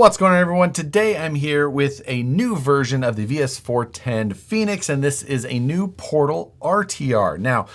What's going on, everyone? Today I'm here with a new version of the VS4-10 Phoenix, and this is a new Portal RTR. Now,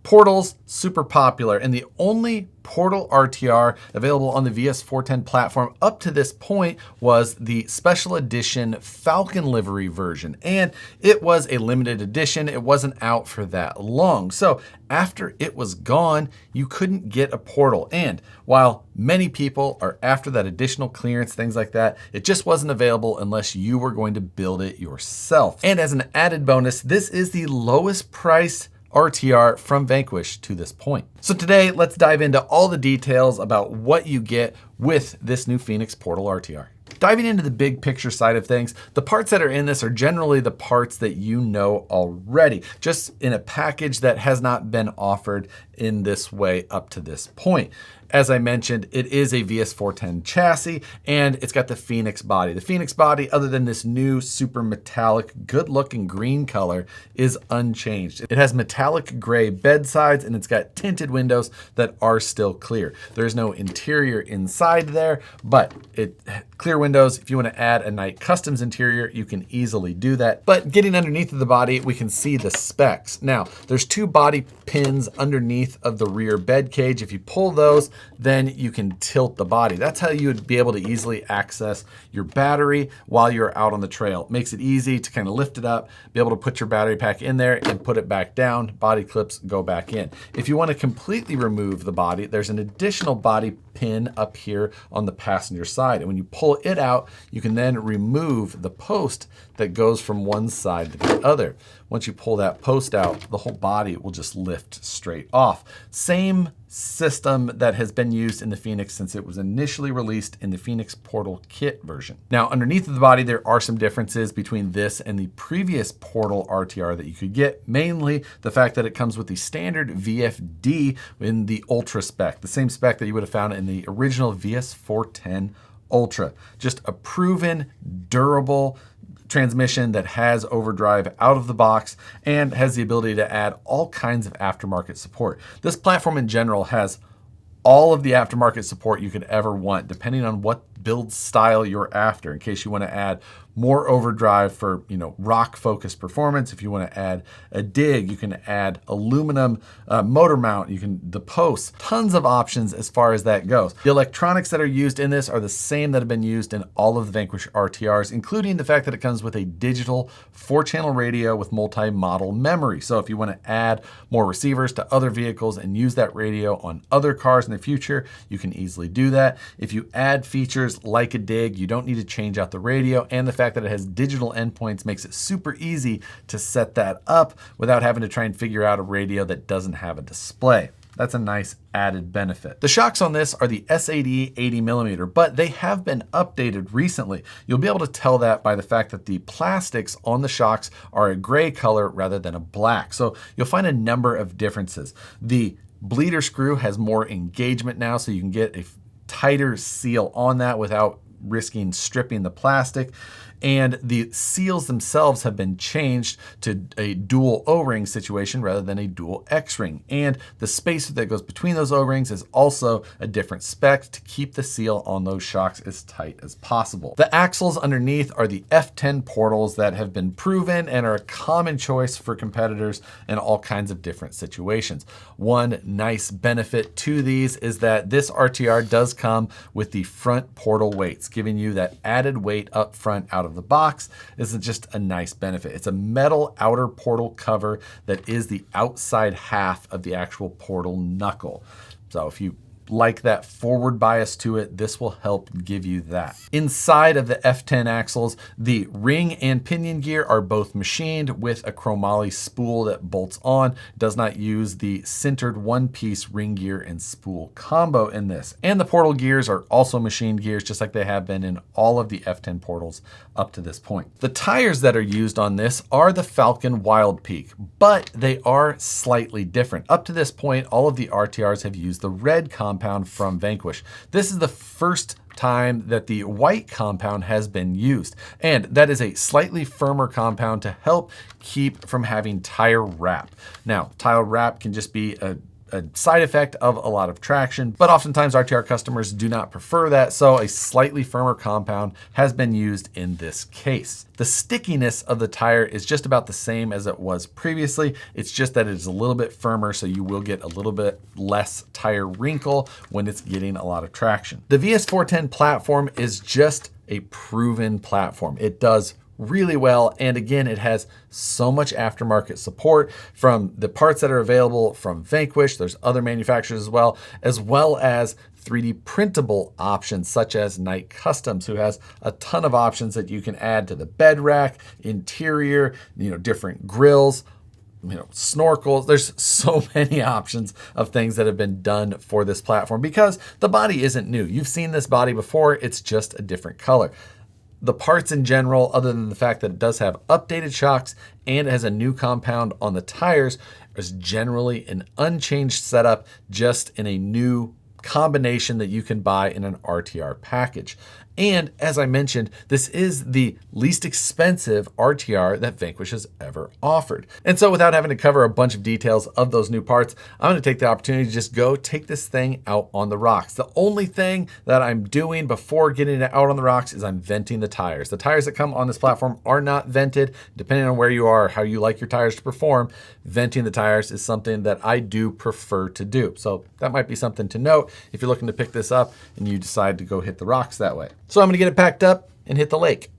Portal's super popular, and the only Portal RTR available on the VS4-10 platform up to this point was the special edition Falcon livery version, and it was a limited edition. It wasn't out for that long. So after it was gone, you couldn't get a Portal. And while many people are after that additional clearance, things like that, it just wasn't available unless you were going to build it yourself. And as an added bonus, this is the lowest priced RTR from Vanquish to this point. So today, let's dive into all the details about what you get with this new Phoenix Portal RTR. Diving into the big picture side of things, the parts that are in this are generally the parts that you know already, just in a package that has not been offered in this way up to this point. As I mentioned, it is a VS4-10 chassis, and it's got the Phoenix body. The Phoenix body, other than this new super metallic, good-looking green color, is unchanged. It has metallic gray bedsides, and it's got tinted windows that are still clear. There's no interior inside there, but clear windows. If you want to add a night customs interior, you can easily do that. But getting underneath of the body, we can see the specs. Now, there's two body pins underneath of the rear bed cage. If you pull those, then you can tilt the body. That's how you would be able to easily access your battery while you're out on the trail. It makes it easy to kind of lift it up, be able to put your battery pack in there and put it back down. Body clips go back in. If you want to completely remove the body, there's an additional body pin up here on the passenger side. And when you pull it out, you can then remove the post that goes from one side to the other. Once you pull that post out, the whole body will just lift straight off. Same system that has been used in the Phoenix since it was initially released in the Phoenix Portal kit version. Now, underneath of the body, there are some differences between this and the previous Portal RTR that you could get, mainly the fact that it comes with the standard VFD in the Ultra spec, the same spec that you would have found in the original VS4-10 Ultra. Just a proven, durable transmission that has overdrive out of the box and has the ability to add all kinds of aftermarket support. This platform in general has all of the aftermarket support you could ever want, depending on what build style you're after. In case you want to add more overdrive for, rock focused performance. If you want to add a dig, you can add aluminum motor mount, the posts, tons of options as far as that goes. The electronics that are used in this are the same that have been used in all of the Vanquish RTRs, including the fact that it comes with a digital 4-channel radio with multi-model memory. So if you want to add more receivers to other vehicles and use that radio on other cars in the future, you can easily do that. If you add features like a dig, you don't need to change out the radio, and the fact that it has digital endpoints makes it super easy to set that up without having to try and figure out a radio that doesn't have a display. That's a nice added benefit. The shocks on this are the S80 80mm, but they have been updated recently. You'll be able to tell that by the fact that the plastics on the shocks are a gray color rather than a black. So you'll find a number of differences. The bleeder screw has more engagement now, so you can get a tighter seal on that without risking stripping the plastic. And the seals themselves have been changed to a dual O-ring situation rather than a dual X-ring. And the spacer that goes between those O-rings is also a different spec to keep the seal on those shocks as tight as possible. The axles underneath are the F10 Portals that have been proven and are a common choice for competitors in all kinds of different situations. One nice benefit to these is that this RTR does come with the front portal weights, giving you that added weight up front out of the box. Isn't just a nice benefit. It's a metal outer portal cover that is the outside half of the actual portal knuckle. So if you like that forward bias to it, this will help give you that. Inside of the F10 axles, the ring and pinion gear are both machined with a chromoly spool that bolts on. It does not use the sintered one-piece ring gear and spool combo in this. And the portal gears are also machined gears, just like they have been in all of the F10 Portals up to this point. The tires that are used on this are the Falcon Wild Peak, but they are slightly different. Up to this point, all of the RTRs have used the red compound from Vanquish. This is the first time that the white compound has been used, and that is a slightly firmer compound to help keep from having tire wrap. Now, tire wrap can just be a a side effect of a lot of traction, but oftentimes RTR customers do not prefer that, so a slightly firmer compound has been used in this case. The stickiness of the tire is just about the same as it was previously. It's just that it is a little bit firmer, so you will get a little bit less tire wrinkle when it's getting a lot of traction. The VS4-10 platform is just a proven platform. It does really well. And again, it has so much aftermarket support from the parts that are available from Vanquish. There's other manufacturers as well as 3D printable options such as Knight Customs, who has a ton of options that you can add to the bed rack, interior, different grills, snorkels. There's so many options of things that have been done for this platform because the body isn't new. You've seen this body before. It's just a different color. The parts in general, other than the fact that it does have updated shocks and it has a new compound on the tires, is generally an unchanged setup, just in a new combination that you can buy in an RTR package. And as I mentioned, this is the least expensive RTR that Vanquish has ever offered. And so without having to cover a bunch of details of those new parts, I'm gonna take the opportunity to just go take this thing out on the rocks. The only thing that I'm doing before getting it out on the rocks is I'm venting the tires. The tires that come on this platform are not vented. Depending on where you are, how you like your tires to perform, venting the tires is something that I do prefer to do. So that might be something to note if you're looking to pick this up and you decide to go hit the rocks that way. So I'm gonna get it packed up and hit the lake.